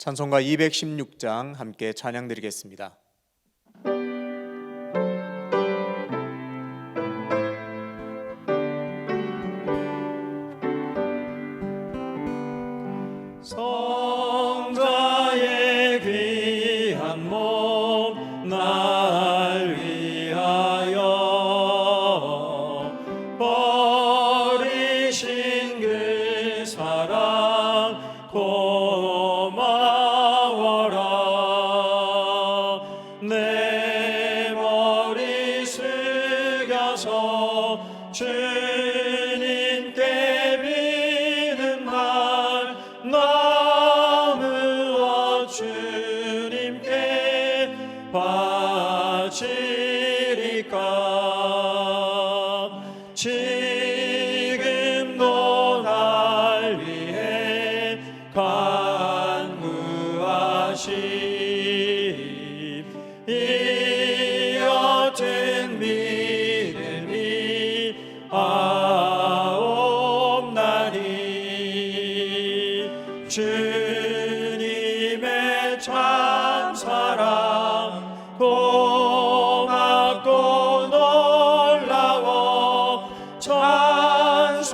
찬송가 216장 함께 찬양 드리겠습니다. 성자의 귀한 몸 날 위하여 버리신 그 사랑 고마워라. 내 머리 숙여서 주님께 비는 날 나무와 주님께 바치리까. 지금도 날 위해 간구하심 이 옅은 믿음이 아옵나니. 주님의 참사랑 고맙고 놀라워 찬송과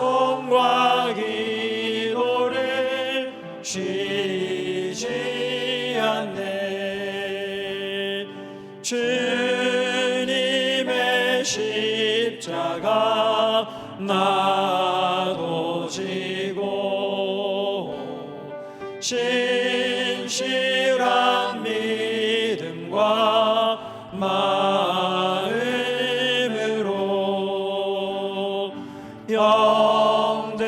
기도를 쉬지 않네. 주님의 십자가 나도 지고 신실한 믿음과 마음으로 영대의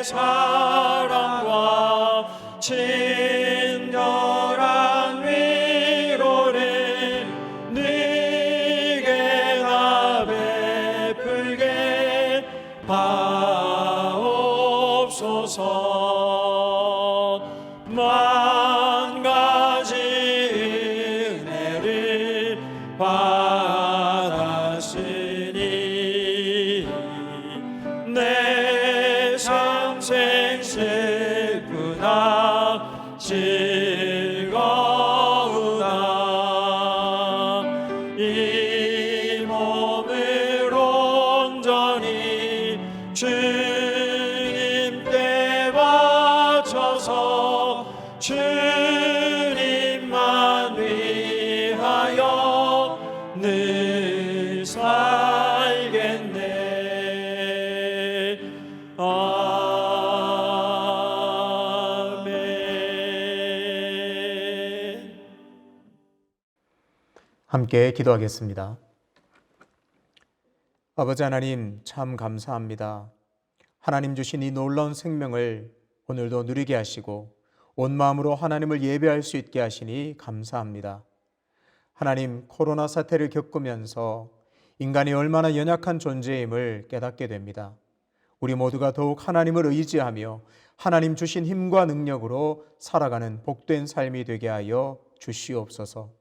사랑과 친절한 위로를 네게 다 베풀게 하옵소서. 만 가지 은혜를 받았으니 내 평생 슬프나 즐거우나. 이 몸을 온전히 주님께 바쳐서 주님만 위하여 늘 살겠네. 아멘. 함께 기도하겠습니다. 아버지 하나님, 참 감사합니다. 하나님 주신 이 놀라운 생명을 오늘도 누리게 하시고 온 마음으로 하나님을 예배할 수 있게 하시니 감사합니다. 하나님, 코로나 사태를 겪으면서 인간이 얼마나 연약한 존재임을 깨닫게 됩니다. 우리 모두가 더욱 하나님을 의지하며 하나님 주신 힘과 능력으로 살아가는 복된 삶이 되게 하여 주시옵소서.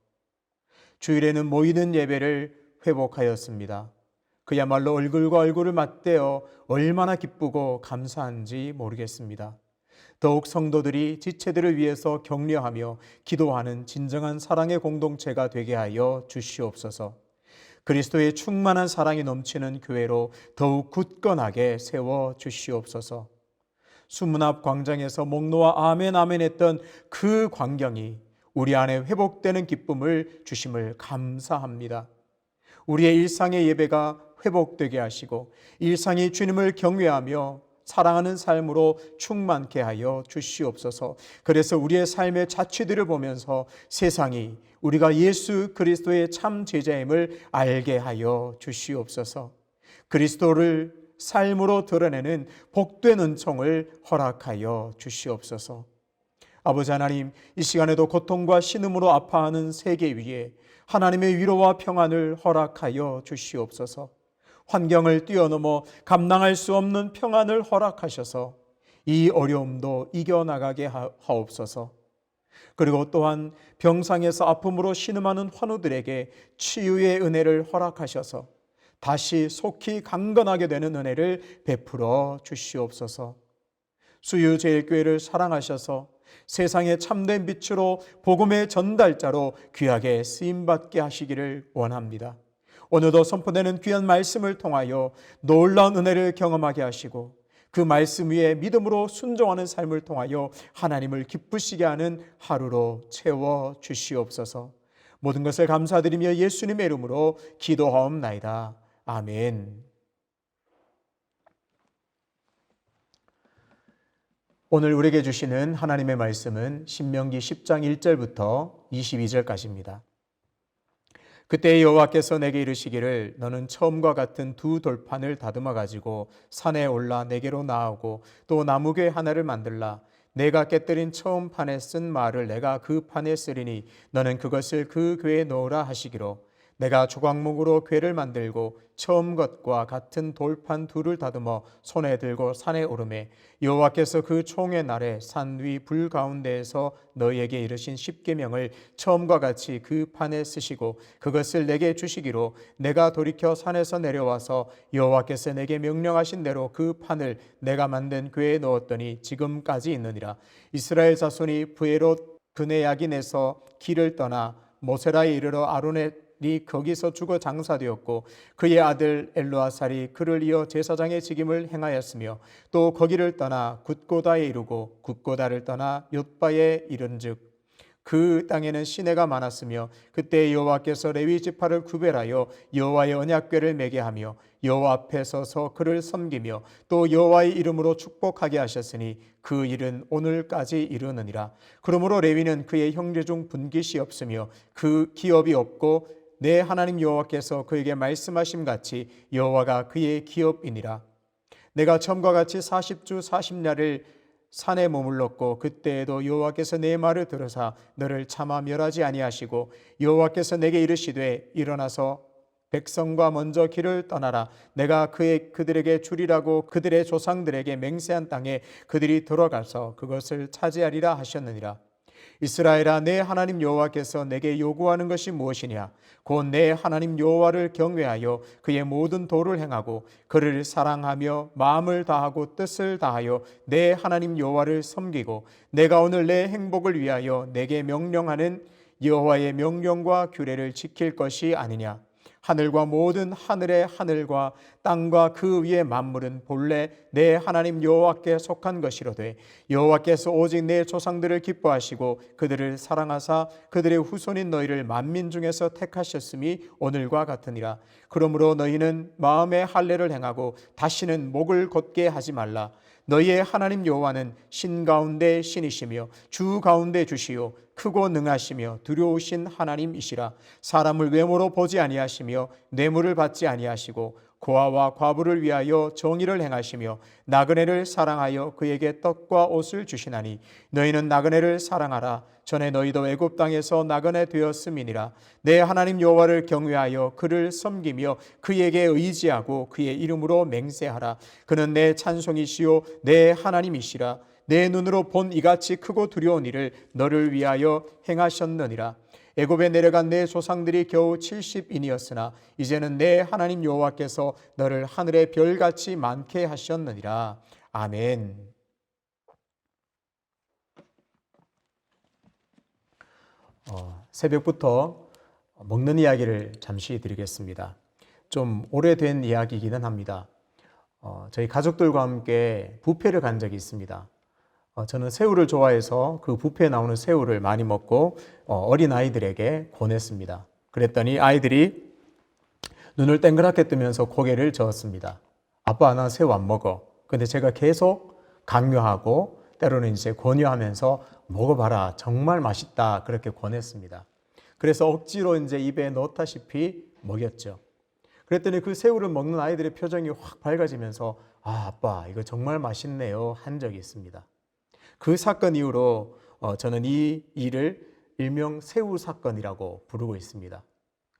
주일에는 모이는 예배를 회복하였습니다. 그야말로 얼굴과 얼굴을 맞대어 얼마나 기쁘고 감사한지 모르겠습니다. 더욱 성도들이 지체들을 위해서 격려하며 기도하는 진정한 사랑의 공동체가 되게 하여 주시옵소서. 그리스도의 충만한 사랑이 넘치는 교회로 더욱 굳건하게 세워 주시옵소서. 수문 앞 광장에서 목 놓아 아멘 아멘 했던 그 광경이 우리 안에 회복되는 기쁨을 주심을 감사합니다. 우리의 일상의 예배가 회복되게 하시고 일상이 주님을 경외하며 사랑하는 삶으로 충만케 하여 주시옵소서. 그래서 우리의 삶의 자취들을 보면서 세상이 우리가 예수 그리스도의 참 제자임을 알게 하여 주시옵소서. 그리스도를 삶으로 드러내는 복된 은총을 허락하여 주시옵소서. 아버지 하나님, 이 시간에도 고통과 신음으로 아파하는 세계 위에 하나님의 위로와 평안을 허락하여 주시옵소서. 환경을 뛰어넘어 감당할 수 없는 평안을 허락하셔서 이 어려움도 이겨나가게 하옵소서. 그리고 또한 병상에서 아픔으로 신음하는 환우들에게 치유의 은혜를 허락하셔서 다시 속히 강건하게 되는 은혜를 베풀어 주시옵소서. 수유제일교회를 사랑하셔서 세상의 참된 빛으로 복음의 전달자로 귀하게 쓰임받게 하시기를 원합니다. 오늘도 선포되는 귀한 말씀을 통하여 놀라운 은혜를 경험하게 하시고 그 말씀 위에 믿음으로 순종하는 삶을 통하여 하나님을 기쁘시게 하는 하루로 채워 주시옵소서. 모든 것을 감사드리며 예수님의 이름으로 기도하옵나이다. 아멘. 오늘 우리에게 주시는 하나님의 말씀은 신명기 10장 1절부터 22절까지입니다. 그때 여호와께서 내게 이르시기를 너는 처음과 같은 두 돌판을 다듬어 가지고 산에 올라 내게로 나아오고 또 나무괴 하나를 만들라. 내가 깨뜨린 처음 판에 쓴 말을 내가 그 판에 쓰리니 너는 그것을 그 궤에 넣으라 하시기로 내가 조각목으로 궤를 만들고 처음 것과 같은 돌판 둘을 다듬어 손에 들고 산에 오르매 여호와께서 그 총의 날에 산 위 불 가운데에서 너희에게 이르신 십계명을 처음과 같이 그 판에 쓰시고 그것을 내게 주시기로 내가 돌이켜 산에서 내려와서 여호와께서 내게 명령하신 대로 그 판을 내가 만든 궤에 넣었더니 지금까지 있느니라. 이스라엘 자손이 브에롯 브네야긴에서 길을 떠나 모세라에 이르러 아론의 거기서 죽어 장사되었고 그의 아들 엘르아살이 그를 이어 제사장의 직임을 행하였으며 또 거기를 떠나 굿고다에 이르고 굿고다를 떠나 옅바에 이른즉 그 땅에는 시내가 많았으며 그때 여호와께서 레위 지파를 구별하여 여호와의 언약궤를 매게 하며 여호와 앞에 서서 그를 섬기며 또 여호와의 이름으로 축복하게 하셨으니 그 일은 오늘까지 이르느니라. 그러므로 레위는 그의 형제 중 분깃이 없으며 그 기업이 없고 내 하나님 여호와께서 그에게 말씀하심 같이 여호와가 그의 기업이니라. 내가 처음과 같이 40주 40야를 산에 머물렀고 그때에도 여호와께서 내 말을 들으사 너를 차마 멸하지 아니하시고 여호와께서 내게 이르시되 일어나서 백성과 먼저 길을 떠나라. 내가 그들에게 주리라고 그들의 조상들에게 맹세한 땅에 그들이 들어가서 그것을 차지하리라 하셨느니라. 이스라엘아, 내 하나님 여호와께서 내게 요구하는 것이 무엇이냐? 곧 내 하나님 여호와를 경외하여 그의 모든 도를 행하고 그를 사랑하며 마음을 다하고 뜻을 다하여 내 하나님 여호와를 섬기고 내가 오늘 내 행복을 위하여 내게 명령하는 여호와의 명령과 규례를 지킬 것이 아니냐? 하늘과 모든 하늘의 하늘과 땅과 그 위의 만물은 본래 내 하나님 여호와께 속한 것이로되 여호와께서 오직 내 조상들을 기뻐하시고 그들을 사랑하사 그들의 후손인 너희를 만민 중에서 택하셨음이 오늘과 같으니라. 그러므로 너희는 마음의 할례를 행하고 다시는 목을 곧게 하지 말라. 너희의 하나님 여호와는 신 가운데 신이시며 주 가운데 주시요 크고 능하시며 두려우신 하나님이시라. 사람을 외모로 보지 아니하시며 뇌물을 받지 아니하시고 고아와 과부를 위하여 정의를 행하시며 나그네를 사랑하여 그에게 떡과 옷을 주시나니 너희는 나그네를 사랑하라. 전에 너희도 애굽 땅에서 나그네 되었음이니라. 내 하나님 여호와를 경외하여 그를 섬기며 그에게 의지하고 그의 이름으로 맹세하라. 그는 내 찬송이시요 내 하나님이시라. 내 눈으로 본 이같이 크고 두려운 일을 너를 위하여 행하셨느니라. 애굽에 내려간 내 조상들이 겨우 70인이었으나 이제는 내 하나님 여호와께서 너를 하늘의 별같이 많게 하셨느니라. 아멘. 새벽부터 먹는 이야기를 잠시 드리겠습니다. 좀 오래된 이야기이기는 합니다. 저희 가족들과 함께 뷔페를 간 적이 있습니다. 저는 새우를 좋아해서 그 뷔페에 나오는 새우를 많이 먹고 어린 아이들에게 권했습니다. 그랬더니 아이들이 눈을 땡그랗게 뜨면서 고개를 저었습니다. 아빠, 나 새우 안 먹어. 근데 제가 계속 강요하고 때로는 이제 권유하면서 먹어봐라, 정말 맛있다, 그렇게 권했습니다. 그래서 억지로 이제 입에 넣다시피 먹였죠. 그랬더니 그 새우를 먹는 아이들의 표정이 확 밝아지면서 아빠, 이거 정말 맛있네요 한 적이 있습니다. 그 사건 이후로 저는 이 일을 일명 새우 사건이라고 부르고 있습니다.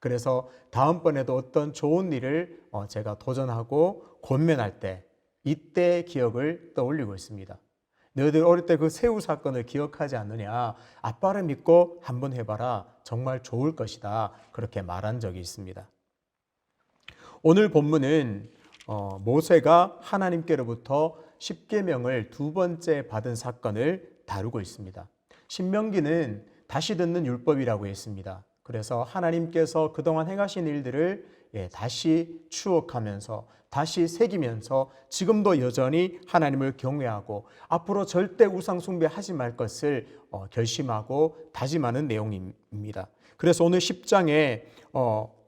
그래서 다음번에도 어떤 좋은 일을 제가 도전하고 권면할 때 이때의 기억을 떠올리고 있습니다. 너희들 어릴 때 그 새우 사건을 기억하지 않느냐? 아빠를 믿고 한번 해봐라. 정말 좋을 것이다. 그렇게 말한 적이 있습니다. 오늘 본문은 모세가 하나님께로부터 십계명을 두 번째 받은 사건을 다루고 있습니다. 신명기는 다시 듣는 율법이라고 했습니다. 그래서 하나님께서 그동안 행하신 일들을 다시 추억하면서 다시 새기면서 지금도 여전히 하나님을 경외하고 앞으로 절대 우상 숭배하지 말 것을 결심하고 다짐하는 내용입니다. 그래서 오늘 10장에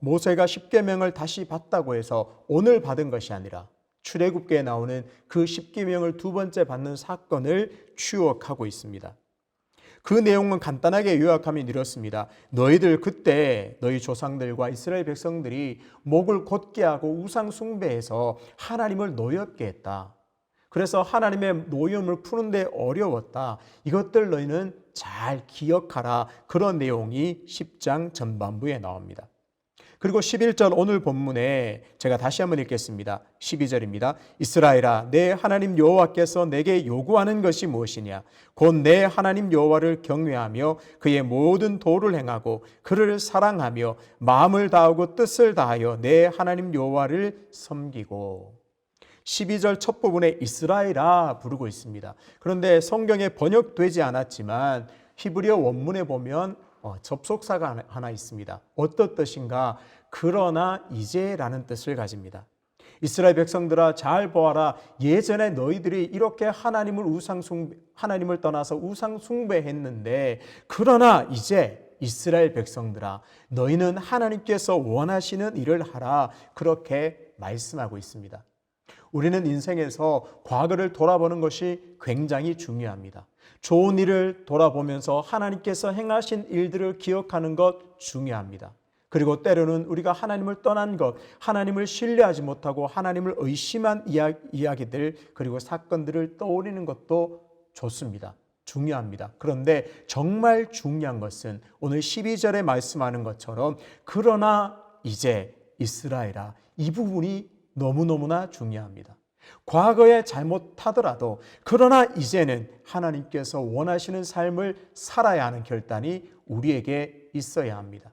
모세가 십계명을 다시 받다고 해서 오늘 받은 것이 아니라 출애굽기에 나오는 그 십계명을 두 번째 받는 사건을 추억하고 있습니다. 그 내용은 간단하게 요약하면 이렇습니다. 너희들 그때 너희 조상들과 이스라엘 백성들이 목을 곧게 하고 우상 숭배해서 하나님을 노엽게 했다. 그래서 하나님의 노염을 푸는데 어려웠다. 이것들 너희는 잘 기억하라. 그런 내용이 10장 전반부에 나옵니다. 그리고 11절 오늘 본문에 제가 다시 한번 읽겠습니다. 12절입니다. 이스라엘아, 내 하나님 여호와께서 내게 요구하는 것이 무엇이냐? 곧 내 하나님 여호와를 경외하며 그의 모든 도를 행하고 그를 사랑하며 마음을 다하고 뜻을 다하여 내 하나님 여호와를 섬기고. 12절 첫 부분에 이스라엘아 부르고 있습니다. 그런데 성경에 번역되지 않았지만 히브리어 원문에 보면 접속사가 하나 있습니다. 어떤 뜻인가? 그러나 이제라는 뜻을 가집니다. 이스라엘 백성들아 잘 보아라. 예전에 너희들이 이렇게 하나님을 떠나서 우상 숭배했는데 그러나 이제 이스라엘 백성들아 너희는 하나님께서 원하시는 일을 하라. 그렇게 말씀하고 있습니다. 우리는 인생에서 과거를 돌아보는 것이 굉장히 중요합니다. 좋은 일을 돌아보면서 하나님께서 행하신 일들을 기억하는 것 중요합니다. 그리고 때로는 우리가 하나님을 떠난 것, 하나님을 신뢰하지 못하고 하나님을 의심한 이야기들 그리고 사건들을 떠올리는 것도 좋습니다. 중요합니다. 그런데 정말 중요한 것은 오늘 12절에 말씀하는 것처럼 그러나 이제 이스라엘아, 이 부분이 너무너무나 중요합니다. 과거에 잘못하더라도 그러나 이제는 하나님께서 원하시는 삶을 살아야 하는 결단이 우리에게 있어야 합니다.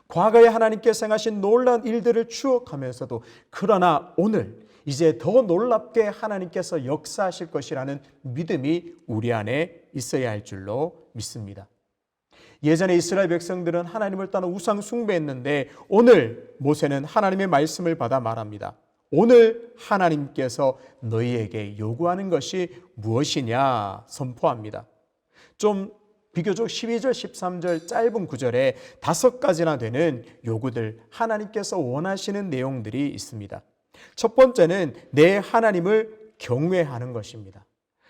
과거에 하나님께서 행하신 놀라운 일들을 추억하면서도 그러나 오늘 이제 더 놀랍게 하나님께서 역사하실 것이라는 믿음이 우리 안에 있어야 할 줄로 믿습니다. 예전에 이스라엘 백성들은 하나님을 떠나 우상 숭배했는데 오늘 모세는 하나님의 말씀을 받아 말합니다. 오늘 하나님께서 너희에게 요구하는 것이 무엇이냐 선포합니다. 좀 비교적 12절, 13절 짧은 구절에 5가지나 되는 요구들, 하나님께서 원하시는 내용들이 있습니다. 첫 번째는 내 하나님을 경외하는 것입니다.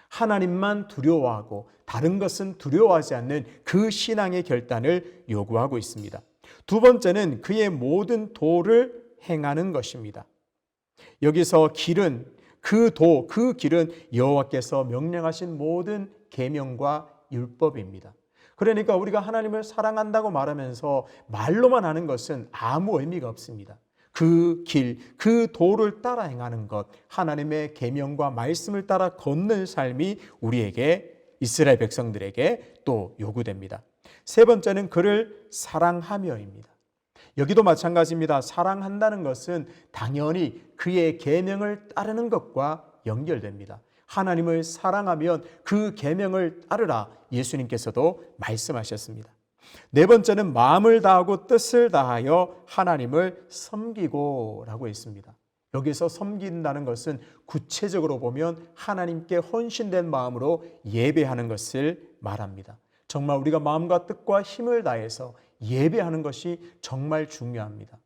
하나님만 두려워하고 다른 것은 두려워하지 않는 그 신앙의 결단을 요구하고 있습니다. 두 번째는 그의 모든 도를 행하는 것입니다. 여기서 길은 그 길은 여호와께서 명령하신 모든 계명과 율법입니다. 그러니까 우리가 하나님을 사랑한다고 말하면서 말로만 하는 것은 아무 의미가 없습니다. 그 길, 그 도를 따라 행하는 것, 하나님의 계명과 말씀을 따라 걷는 삶이 우리에게 이스라엘 백성들에게 또 요구됩니다. 세 번째는 그를 사랑하며입니다. 여기도 마찬가지입니다. 사랑한다는 것은 당연히 그의 계명을 따르는 것과 연결됩니다. 하나님을 사랑하면 그 계명을 따르라 예수님께서도 말씀하셨습니다. 네 번째는 마음을 다하고 뜻을 다하여 하나님을 섬기고 라고 했습니다. 여기서 섬긴다는 것은 구체적으로 보면 하나님께 헌신된 마음으로 예배하는 것을 말합니다. 정말 우리가 마음과 뜻과 힘을 다해서 예배하는 것이 정말 중요합니다.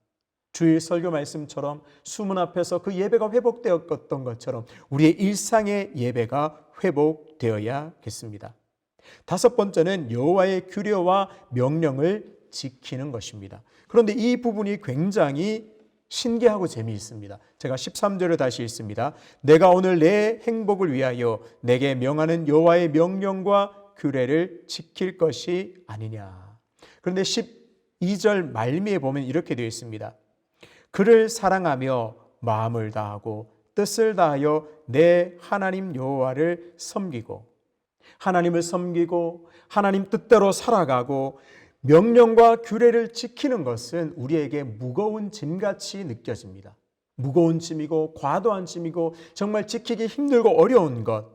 주일 설교 말씀처럼 수문 앞에서 그 예배가 회복되었던 것처럼 우리의 일상의 예배가 회복되어야겠습니다. 다섯 번째는 여호와의 규례와 명령을 지키는 것입니다. 그런데 이 부분이 굉장히 신기하고 재미있습니다. 제가 13절을 다시 읽습니다. 내가 오늘 내 행복을 위하여 내게 명하는 여호와의 명령과 규례를 지킬 것이 아니냐. 그런데 12절 말미에 보면 이렇게 되어 있습니다. 그를 사랑하며 마음을 다하고 뜻을 다하여 내 하나님 여호와를 섬기고, 하나님을 섬기고 하나님 뜻대로 살아가고 명령과 규례를 지키는 것은 우리에게 무거운 짐같이 느껴집니다. 무거운 짐이고 과도한 짐이고 정말 지키기 힘들고 어려운 것,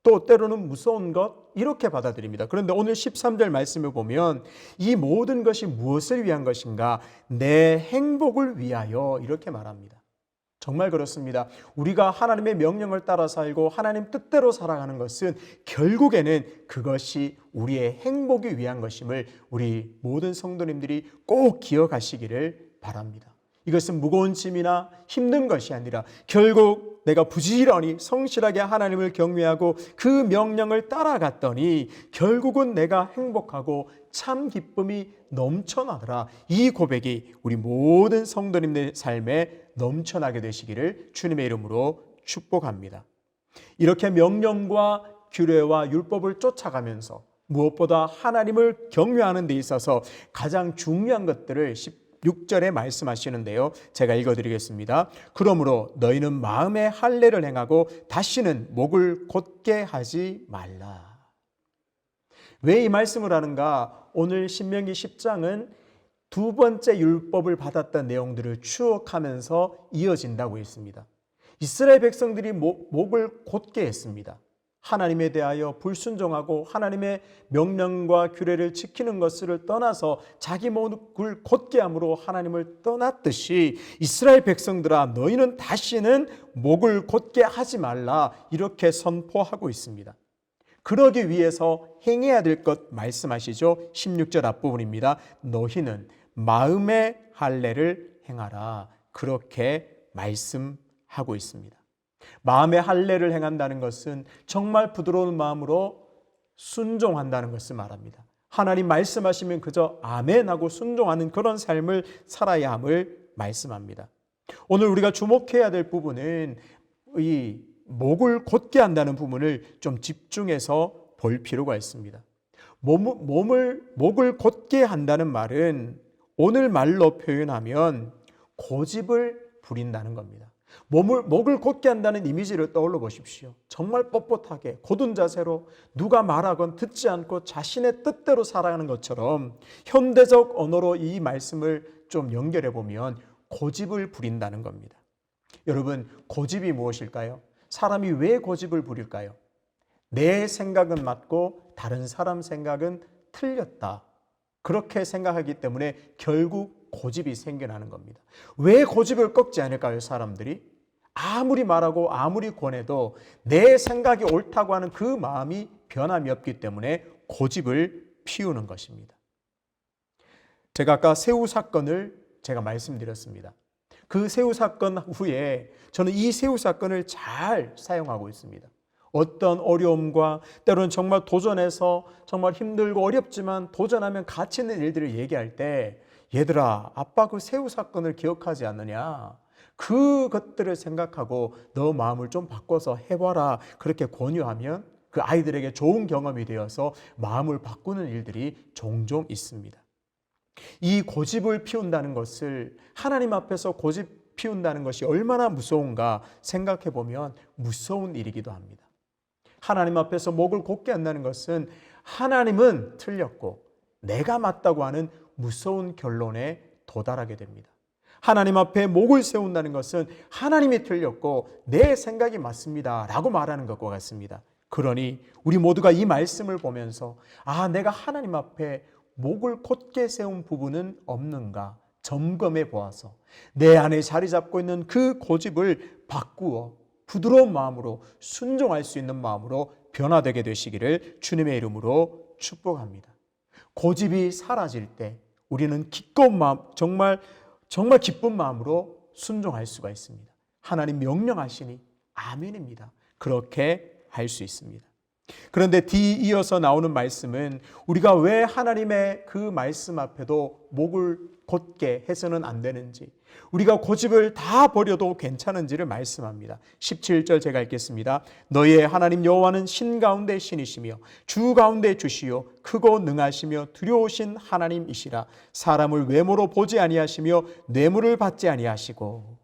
또 때로는 무서운 것, 이렇게 받아들입니다. 그런데 오늘 13절 말씀을 보면 이 모든 것이 무엇을 위한 것인가? 내 행복을 위하여 이렇게 말합니다. 정말 그렇습니다. 우리가 하나님의 명령을 따라 살고 하나님 뜻대로 살아가는 것은 결국에는 그것이 우리의 행복을 위한 것임을 우리 모든 성도님들이 꼭 기억하시기를 바랍니다. 이것은 무거운 짐이나 힘든 것이 아니라 결국 내가 부지런히 성실하게 하나님을 경외하고 그 명령을 따라갔더니 결국은 내가 행복하고 참 기쁨이 넘쳐나더라. 이 고백이 우리 모든 성도님들의 삶에 넘쳐나게 되시기를 주님의 이름으로 축복합니다. 이렇게 명령과 규례와 율법을 쫓아가면서 무엇보다 하나님을 경외하는 데 있어서 가장 중요한 것들을 16절에 말씀하시는데요. 제가 읽어드리겠습니다. 그러므로 너희는 마음의 할례를 행하고 다시는 목을 곧게 하지 말라. 왜 이 말씀을 하는가? 오늘 신명기 10장은 두 번째 율법을 받았던 내용들을 추억하면서 이어진다고 했습니다. 이스라엘 백성들이 목을 곧게 했습니다. 하나님에 대하여 불순종하고 하나님의 명령과 규례를 지키는 것을 떠나서 자기 목을 곧게 함으로 하나님을 떠났듯이 이스라엘 백성들아 너희는 다시는 목을 곧게 하지 말라 이렇게 선포하고 있습니다. 그러기 위해서 행해야 될 것 말씀하시죠. 16절 앞부분입니다. 너희는 마음의 할례를 행하라 그렇게 말씀하고 있습니다. 마음의 할례를 행한다는 것은 정말 부드러운 마음으로 순종한다는 것을 말합니다. 하나님 말씀하시면 그저 아멘하고 순종하는 그런 삶을 살아야 함을 말씀합니다. 오늘 우리가 주목해야 될 부분은 이 목을 곧게 한다는 부분을 좀 집중해서 볼 필요가 있습니다. 목을 곧게 한다는 말은 오늘 말로 표현하면 고집을 부린다는 겁니다. 목을 곧게 한다는 이미지를 떠올려 보십시오. 정말 뻣뻣하게 곧은 자세로 누가 말하건 듣지 않고 자신의 뜻대로 살아가는 것처럼 현대적 언어로 이 말씀을 좀 연결해 보면 고집을 부린다는 겁니다. 여러분, 고집이 무엇일까요? 사람이 왜 고집을 부릴까요? 내 생각은 맞고 다른 사람 생각은 틀렸다. 그렇게 생각하기 때문에 결국 고집이 생겨나는 겁니다. 왜 고집을 꺾지 않을까요, 사람들이? 아무리 말하고 아무리 권해도 내 생각이 옳다고 하는 그 마음이 변함이 없기 때문에 고집을 피우는 것입니다. 제가 아까 새우 사건을 제가 말씀드렸습니다. 그 새우 사건 후에 저는 이 새우 사건을 잘 사용하고 있습니다. 어떤 어려움과 때로는 정말 도전해서 정말 힘들고 어렵지만 도전하면 가치 있는 일들을 얘기할 때 얘들아, 아빠 그 새우 사건을 기억하지 않느냐? 그것들을 생각하고 너 마음을 좀 바꿔서 해봐라. 그렇게 권유하면 그 아이들에게 좋은 경험이 되어서 마음을 바꾸는 일들이 종종 있습니다. 이 고집을 피운다는 것을 하나님 앞에서 고집 피운다는 것이 얼마나 무서운가 생각해 보면 무서운 일이기도 합니다. 하나님 앞에서 목을 곧게 한다는 것은 하나님은 틀렸고 내가 맞다고 하는 무서운 결론에 도달하게 됩니다. 하나님 앞에 목을 세운다는 것은 하나님이 틀렸고 내 생각이 맞습니다 라고 말하는 것과 같습니다. 그러니 우리 모두가 이 말씀을 보면서 내가 하나님 앞에 목을 곧게 세운 부분은 없는가 점검해 보아서 내 안에 자리 잡고 있는 그 고집을 바꾸어 부드러운 마음으로 순종할 수 있는 마음으로 변화되게 되시기를 주님의 이름으로 축복합니다. 고집이 사라질 때 우리는 기꺼운 마음, 정말 기쁜 마음으로 순종할 수가 있습니다. 하나님 명령하시니 아멘입니다. 그렇게 할 수 있습니다. 그런데 뒤이어서 나오는 말씀은 우리가 왜 하나님의 그 말씀 앞에도 목을 곧게 해서는 안 되는지, 우리가 고집을 다 버려도 괜찮은지를 말씀합니다. 17절 제가 읽겠습니다. 너희의 하나님 여호와는 신 가운데 신이시며 주 가운데 주시요 크고 능하시며 두려우신 하나님이시라. 사람을 외모로 보지 아니하시며 뇌물을 받지 아니하시고.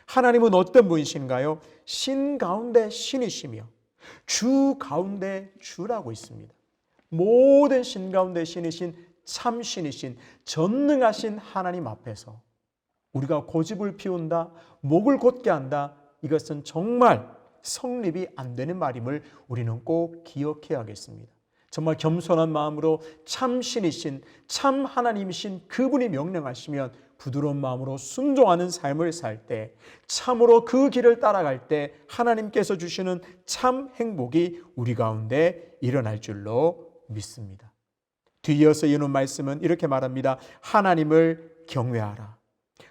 하나님은 어떤 분이신가요? 신 가운데 신이시며 주 가운데 주라고 있습니다. 모든 신 가운데 신이신 참 신이신 전능하신 하나님 앞에서 우리가 고집을 피운다, 목을 곧게 한다, 이것은 정말 성립이 안 되는 말임을 우리는 꼭 기억해야겠습니다. 정말 겸손한 마음으로 참 신이신 참 하나님이신 그분이 명령하시면 부드러운 마음으로 순종하는 삶을 살 때, 참으로 그 길을 따라갈 때 하나님께서 주시는 참 행복이 우리 가운데 일어날 줄로 믿습니다. 뒤이어서 이어놓은 말씀은 이렇게 말합니다. 하나님을 경외하라,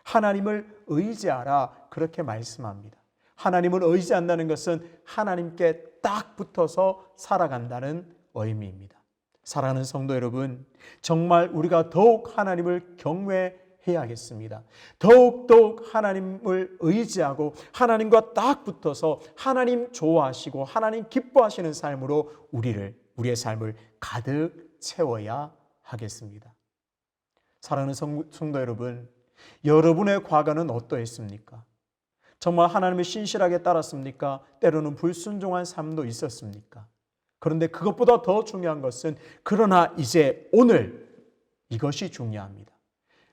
하나님을 의지하라, 그렇게 말씀합니다. 하나님을 의지한다는 것은 하나님께 딱 붙어서 살아간다는 의미입니다. 사랑하는 성도 여러분, 정말 우리가 더욱 하나님을 경외해야겠습니다. 더욱 하나님을 의지하고 하나님과 딱 붙어서 하나님 좋아하시고 하나님 기뻐하시는 삶으로 우리의 삶을 가득 채워야 하겠습니다. 사랑하는 성도 여러분, 여러분의 과거는 어떠했습니까? 정말 하나님을 신실하게 따랐습니까? 때로는 불순종한 삶도 있었습니까? 그런데 그것보다 더 중요한 것은 그러나 이제 오늘, 이것이 중요합니다.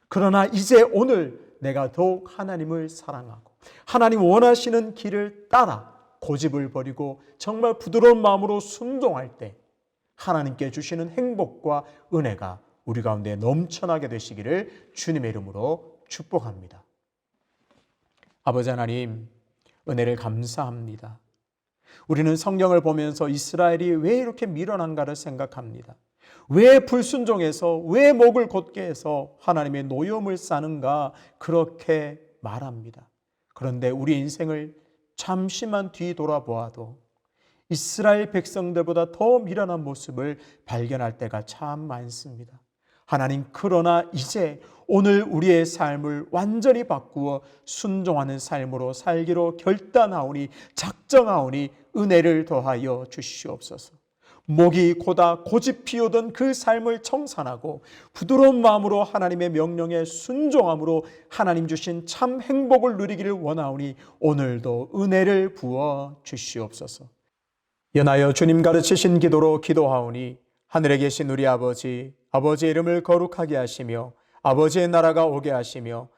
그러나 이제 오늘 내가 더욱 하나님을 사랑하고 하나님 원하시는 길을 따라 고집을 버리고 정말 부드러운 마음으로 순종할 때 하나님께 주시는 행복과 은혜가 우리 가운데 넘쳐나게 되시기를 주님의 이름으로 축복합니다. 아버지 하나님, 은혜를 감사합니다. 우리는 성경을 보면서 이스라엘이 왜 이렇게 미련한가를 생각합니다. 왜 불순종해서, 왜 목을 곧게 해서 하나님의 노여움을 싸는가 그렇게 말합니다. 그런데 우리 인생을 잠시만 뒤돌아보아도 이스라엘 백성들보다 더 미련한 모습을 발견할 때가 참 많습니다. 하나님, 그러나 이제 오늘 우리의 삶을 완전히 바꾸어 순종하는 삶으로 살기로 결단하오니, 작정하오니 은혜를 더하여 주시옵소서. 목이 고다 고집 피우던 그 삶을 청산하고 부드러운 마음으로 하나님의 명령에 순종함으로 하나님 주신 참 행복을 누리기를 원하오니 오늘도 은혜를 부어 주시옵소서. 연하여 주님 가르치신 기도로 기도하오니, 하늘에 계신 우리 아버지, 아버지의 이름을 거룩하게 하시며 아버지의 나라가 오게 하시며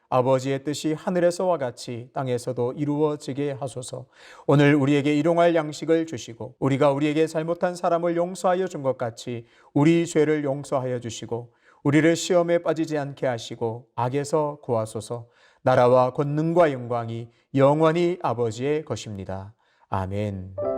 아버지의 뜻이 하늘에서와 같이 땅에서도 이루어지게 하소서. 오늘 우리에게 일용할 양식을 주시고 우리가 우리에게 잘못한 사람을 용서하여 준 것 같이 우리 죄를 용서하여 주시고 우리를 시험에 빠지지 않게 하시고 악에서 구하소서. 나라와 권능과 영광이 영원히 아버지의 것입니다. 아멘.